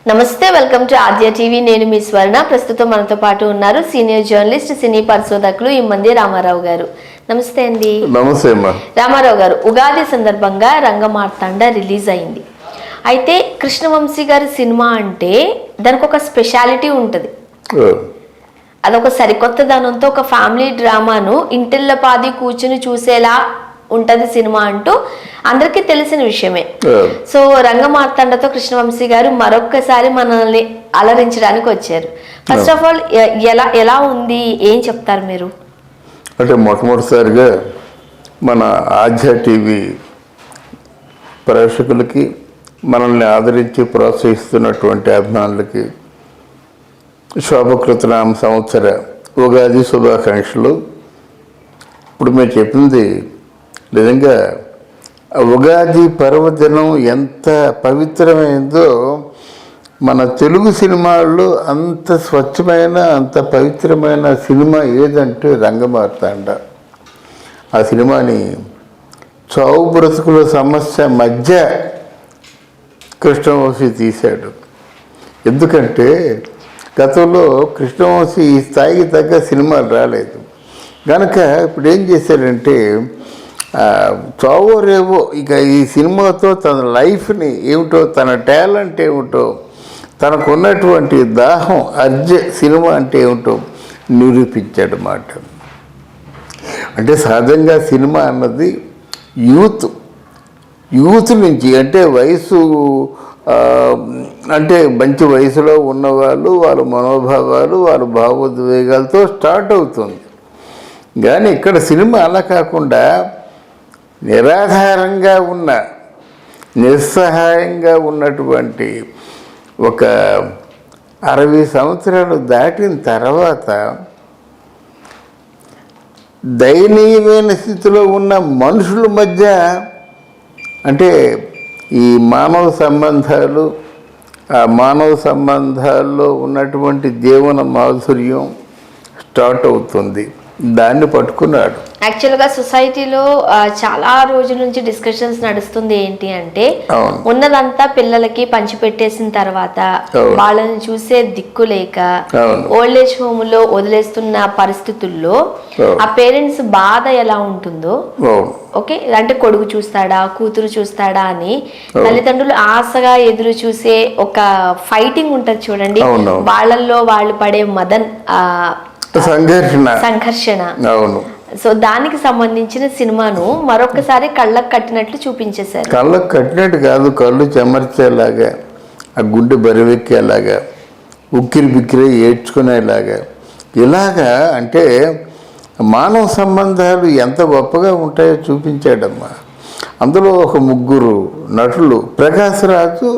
నమస్తే, welcome to Aadya TV. నేను మీ స్వర్ణ. ప్రస్తుతం మనతో పాటు ఉన్నారు సీనియర్ జర్నలిస్ట్, సినీ పరిశోధకులు ఇమ్మంది రామారావు గారు. నమస్తే అండి. నమస్తే రామారావు గారు, ఉగాది సందర్భంగా రంగమార్తాండ రిలీజ్ అయింది. అయితే కృష్ణవంశీ గారి సినిమా అంటే దానికి ఒక స్పెషాలిటీ ఉంటుంది. అదొక సరికొత్త దానంతో ఒక ఫ్యామిలీ డ్రామాను ఇంటిల్లపాది కూర్చుని చూసేలా ఉంటది సినిమా అంటూ అందరికీ తెలిసిన విషయమే. సో రంగమార్తాండతో కృష్ణవంశీ గారు మరొక్కసారి మనల్ని అలరించడానికి వచ్చారు. ఫస్ట్ ఆఫ్ ఆల్ ఎలా ఉంది, ఏం చెప్తారు మీరు? అంటే మొట్టమొదటిసారిగా మన ఆద్య టీవీ ప్రేక్షకులకి, మనల్ని ఆదరించి ప్రోత్సహిస్తున్నటువంటి అభిమానులకి శోభకృతనామ సంవత్సర ఉగాది శుభాకాంక్షలు. ఇప్పుడు మేము చెప్పింది నిజంగా ఉగాది పర్వదినం ఎంత పవిత్రమైందో మన తెలుగు సినిమాల్లో అంత స్వచ్ఛమైన, అంత పవిత్రమైన సినిమా ఏదంటే రంగమార్తాండ. ఆ సినిమాని చావు బ్రతుకుల సమస్య మధ్య కృష్ణవంశీ తీశాడు. ఎందుకంటే గతంలో కృష్ణవంశీ ఈ స్థాయికి తగ్గ సినిమాలు రాలేదు కనుక ఇప్పుడు ఏం చేశాడంటే చావో రేవో ఇక ఈ సినిమాతో తన లైఫ్ని ఏమిటో, తన టాలెంట్ ఏమిటో, తనకున్నటువంటి దాహం సినిమా అంటే ఏమిటో నిరూపించాడు మాట. అంటే సహజంగా సినిమా అన్నది యూత్ నుంచి, అంటే వయసు అంటే మంచి వయసులో ఉన్నవాళ్ళు, వాళ్ళ మనోభావాలు, వాళ్ళ భావోద్వేగాలతో స్టార్ట్ అవుతుంది. కానీ ఇక్కడ సినిమా అలా కాకుండా నిరాధారంగా ఉన్న, నిస్సహాయంగా ఉన్నటువంటి ఒక 60 సంవత్సరాలు దాటిన తర్వాత దయనీయమైన స్థితిలో ఉన్న మనుషుల మధ్య, అంటే ఈ మానవ సంబంధాలు, ఆ మానవ సంబంధాల్లో ఉన్నటువంటి జీవన మాధుర్యం స్టార్ట్ అవుతుంది. దాన్ని పట్టుకున్నాడు. యాక్చువల్గా సొసైటీలో చాలా రోజుల నుంచి డిస్కషన్స్ నడుస్తుంది. ఏంటి అంటే ఉన్నదంతా పిల్లలకి పంచిపెట్టేసిన తర్వాత వాళ్ళని చూసే దిక్కు లేక ఓల్డ్ ఏజ్ హోమ్ లో వదిలేస్తున్న పరిస్థితుల్లో ఆ పేరెంట్స్ బాధ ఎలా ఉంటుందో, ఓకే అంటే కొడుకు చూస్తాడా, కూతురు చూస్తాడా అని తల్లిదండ్రులు ఆశగా ఎదురు చూసే ఒక ఫైటింగ్ ఉంటది చూడండి. వాళ్ళల్లో వాళ్ళు పడే సంఘర్షణ. అవును. సో దానికి సంబంధించిన సినిమాను మరొకసారి కళ్ళకు కట్టినట్లు చూపించేశారు. కళ్ళకు కట్టినట్టు కాదు, కళ్ళు చెమర్చేలాగా, ఆ గుండె బరివెక్కేలాగా, ఉక్కిరి బిక్కిరి ఏడ్చుకునేలాగా, ఇలాగా అంటే మానవ సంబంధాలు ఎంత గొప్పగా ఉంటాయో చూపించాడమ్మా. అందులో ఒక 3 నటులు. ప్రకాశ్ రాజు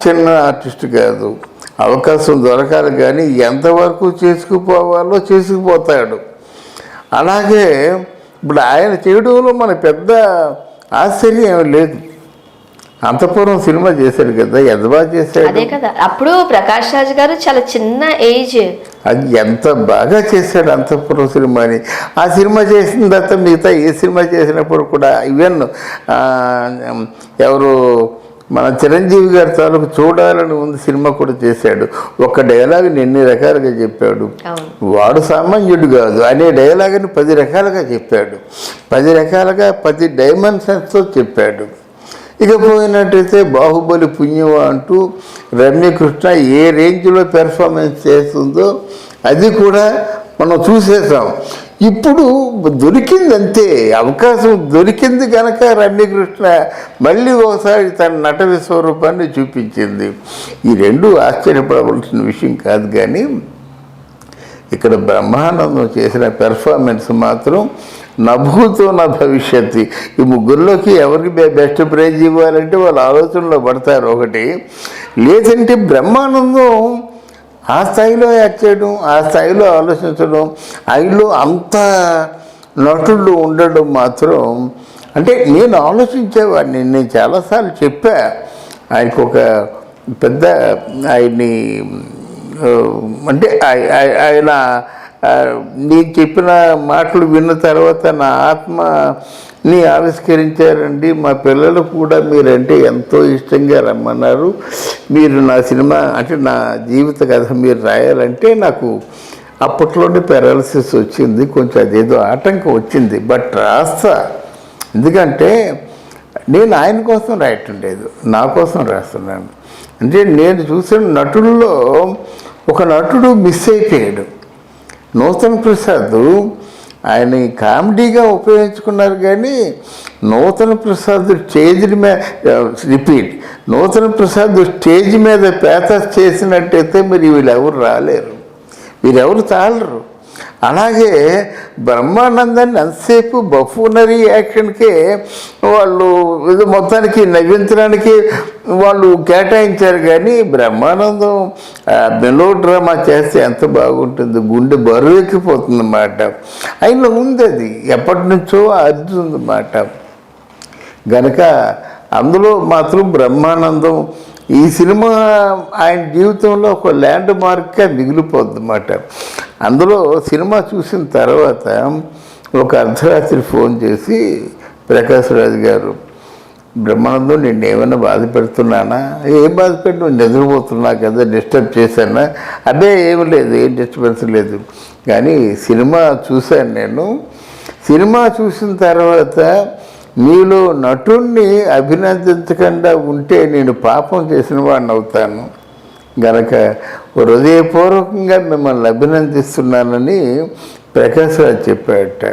చిన్న ఆర్టిస్ట్ కాదు, అవకాశం దొరకాలి కానీ ఎంతవరకు చేసుకుపోవాలో చేసుకుపోతాడు. అలాగే ఇప్పుడు ఆయన చేయడంలో మన పెద్ద ఆశ్చర్యం ఏమి లేదు. అంతఃపురం సినిమా చేశాడు కదా, ఎంత బాగా చేశాడు. అదే కదా, అప్పుడు ప్రకాష్ రాజ్ గారు చాలా చిన్న ఏజ్. అది ఎంత బాగా చేశాడు అంతఃపురం సినిమాని. ఆ సినిమా చేసిన తర్వాత మిగతా ఏ సినిమా చేసినప్పుడు కూడా ఈవెన్ ఎవరు మన చిరంజీవి గారి తాలూకు చూడాలని ఉంది సినిమా కూడా చేశాడు. ఒక డైలాగ్ని ఎన్ని రకాలుగా చెప్పాడు. వాడు సామాన్యుడు కాదు అనే డైలాగ్ని 10 రకాలుగా చెప్పాడు. 10 రకాలుగా 10 డైమెన్షన్స్తో చెప్పాడు. ఇక పోయినట్టయితే బాహుబలి పుణ్యమా అంటూ రమ్యకృష్ణ ఏ రేంజ్లో పెర్ఫార్మెన్స్ చేస్తుందో అది కూడా మనం చూసేసాం. ఇప్పుడు దొరికింది అంతే, అవకాశం దొరికింది కనుక రమ్యకృష్ణ మళ్ళీ ఒకసారి తన నట విశ్వరూపాన్ని చూపించింది. ఈ 2 ఆశ్చర్యపడవలసిన విషయం కాదు. కానీ ఇక్కడ బ్రహ్మానందం చేసిన పెర్ఫార్మెన్స్ మాత్రం నభూతో నా భవిష్యత్తు. ఈ 3లోకి ఎవరికి బెస్ట్ ప్రైజ్ ఇవ్వాలంటే వాళ్ళ ఆలోచనలో పడతారు. ఒకటి లేదంటే బ్రహ్మానందం ఆ స్థాయిలో యాక్ట్ చేయడం, ఆ స్థాయిలో ఆలోచించడం, ఆయనలో అంత నటులు ఉండడం మాత్రం, అంటే నేను ఆలోచించేవాడిని. నేను చాలాసార్లు చెప్పా, ఆయనకు ఒక పెద్ద ఆయన్ని అంటే ఆయన నేను చెప్పిన మాటలు విన్న తర్వాత నా ఆత్మ ని ఆవిష్కరించారండి. మా పిల్లలు కూడా మీరంటే ఎంతో ఇష్టంగా రమ్మన్నారు. మీరు నా సినిమా అంటే నా జీవిత కథ మీరు రాయాలంటే నాకు అప్పట్లోనే పెరాలసిస్ వచ్చింది, కొంచెం అదేదో ఆటంకం వచ్చింది. బట్ రాస్తా, ఎందుకంటే నేను ఆయన కోసం రాయటం లేదు, నా కోసం రాస్తున్నాను. అంటే నేను చూసిన నటుల్లో ఒక నటుడు మిస్ అయిపోయాడు. నూతన్ ప్రసాద్ ఆయన కామెడీగా ఉపయోగించుకున్నారు, కానీ నూతన్ ప్రసాద్ స్టేజ్ మీద నూతన్ ప్రసాద్ స్టేజ్ మీద పేతస్ చేసినట్టయితే మరి వీళ్ళెవరు రాలేరు, వీరెవరు చాలరు. అలాగే బ్రహ్మానందాన్ని అంతసేపు బఫూనరీ యాక్షన్కే వాళ్ళు ఏదో మొత్తానికి నవ్వించడానికి వాళ్ళు కేటాయించారు, కానీ బ్రహ్మానందం మెలో డ్రామా చేస్తే ఎంత బాగుంటుంది, గుండె బరువెక్కిపోతుంది అన్నమాట. ఆయన ఉంది, అది ఎప్పటి నుంచో అర్జుందన్నమాట. గనక అందులో మాత్రం బ్రహ్మానందం ఈ సినిమా ఆయన జీవితంలో ఒక ల్యాండ్ మార్క్గా మిగిలిపోద్ది అన్నమాట. అందులో సినిమా చూసిన తర్వాత ఒక అర్ధరాత్రి ఫోన్ చేసి, ప్రకాష్ రాజ్ గారు, బ్రహ్మానందం నేను ఏమైనా బాధ పెడుతున్నానా? ఏం బాధ పెట్టి నువ్వు నిద్రపోతున్నా కదా, డిస్టర్బ్ చేశానా? అదే ఏమి లేదు, ఏం డిస్టర్బెన్స్ లేదు, కానీ సినిమా చూశాను నేను. సినిమా చూసిన తర్వాత మీలో నటుణ్ణి అభినందించకుండా ఉంటే నేను పాపం చేసిన వాడిని అవుతాను. గనక హృదయపూర్వకంగా మిమ్మల్ని అభినందిస్తున్నానని ప్రకాష్ రాజ్ చెప్పాడట.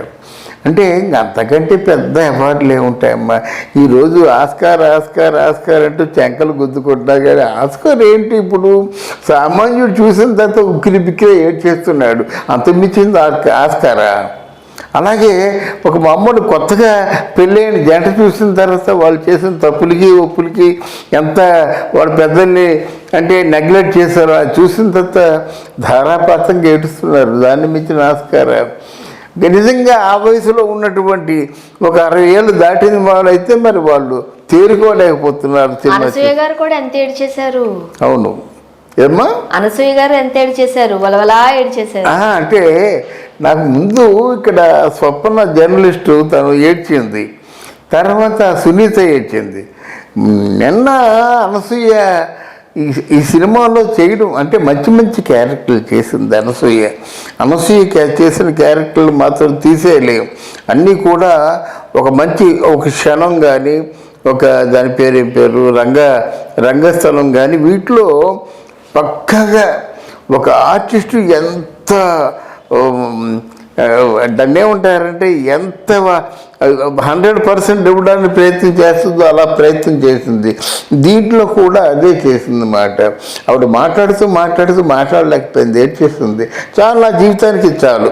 అంటే అంతకంటే పెద్ద అవార్డులు ఏముంటాయమ్మా. ఈరోజు ఆస్కార్ ఆస్కార్ ఆస్కార్ అంటూ చెంకలు గుద్దుకుంటా, కానీ ఆస్కార్ ఏంటి ఇప్పుడు? సామాన్యుడు చూసిన తర్వాత ఉక్కిరి బిక్కిరి ఏడ్చేస్తున్నాడు, అంత మించింది ఆస్కారా? అలాగే ఒక మామూలు కొత్తగా పెళ్ళైన జంట చూసిన తర్వాత వాళ్ళు చేసిన తప్పులకి ఒప్పులకి ఎంత వాళ్ళ పెద్దల్ని అంటే నెగ్లెక్ట్ చేశారో అది చూసిన తర్వాత ధారాపాతంగా ఏడుస్తున్నారు. దాన్ని మించిన ఆస్కారం నిజంగా ఆ వయసులో ఉన్నటువంటి ఒక 60 ఏళ్ళు దాటిన వాళ్ళైతే మరి వాళ్ళు తేరుకోలేకపోతున్నారు. అనసూయ గారు కూడా ఎంత ఏడు చేశారు. అవును ఏమ్మా, అనసూయ గారు ఎంత ఏడు చేశారు, వలవలా ఏడు చేశారు. అంటే నాకు ముందు ఇక్కడ స్వప్న జర్నలిస్టు తను ఏడ్చింది, తర్వాత సునీత ఏడ్చింది. నిన్న అనసూయ ఈ సినిమాలో చేయడం అంటే మంచి మంచి క్యారెక్టర్లు చేసింది అనసూయ చేసిన క్యారెక్టర్లు మాత్రం తీసేయలేము. అన్నీ కూడా ఒక మంచి ఒక క్షణం కానీ, ఒక దాని పేరు రంగస్థలం కానీ, వీటిలో పక్కగా ఒక ఆర్టిస్టు ఎంత దాన్ని ఏమంటారంటే ఎంత 100% ఇవ్వడానికి ప్రయత్నం చేస్తుందో అలా ప్రయత్నం చేసింది. దీంట్లో కూడా అదే చేసింది అన్నమాట. ఆవిడ మాట్లాడుతూ మాట్లాడలేకపోయింది, ఏడ్చేస్తుంది. చాలా జీవితానికి చాలు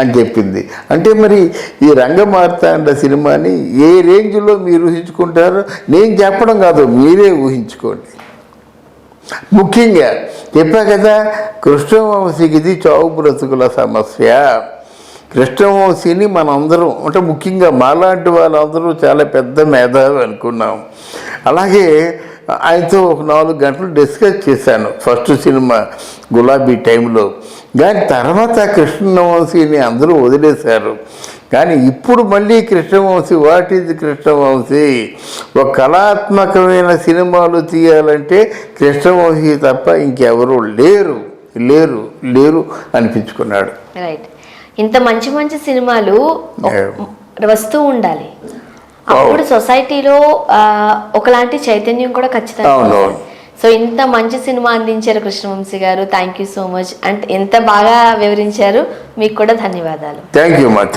అని చెప్పింది. అంటే మరి ఈ రంగమార్తాండ సినిమాని ఏ రేంజ్లో మీరు ఊహించుకుంటారో నేను చెప్పడం కాదు, మీరే ఊహించుకోండి. ముఖ్యంగా చెప్పా కదా, కృష్ణవంశీకి ఇది చావు బ్రతుకుల సమస్య. కృష్ణవంశీని మనందరం అంటే ముఖ్యంగా మాలాంటి వాళ్ళందరూ చాలా పెద్ద మేధావి అనుకున్నాం. అలాగే ఆయనతో ఒక 4 గంటలు డిస్కస్ చేశాను ఫస్ట్ సినిమా గులాబీ టైంలో. కానీ తర్వాత కృష్ణవంశీని అందరూ వదిలేశారు. కానీ ఇప్పుడు మళ్ళీ కృష్ణవంశీ, వాట్ ఈజ్ కృష్ణవంశీ? ఒక కళాత్మకమైన సినిమాలు తీయాలంటే కృష్ణవంశీ తప్ప ఇంకెవరూ లేరు అనిపించుకున్నాడు. రైట్. ఇంత మంచి మంచి సినిమాలు వస్తూ ఉండాలి, అప్పుడు సొసైటీలో ఒకలాంటి చైతన్యం కూడా ఖచ్చితంగా. సో ఇంత మంచి సినిమా అందించారు కృష్ణవంశీ గారు, thank you so much. And ఎంత బాగా వివరించారు, మీకు కూడా ధన్యవాదాలు. Thank you much.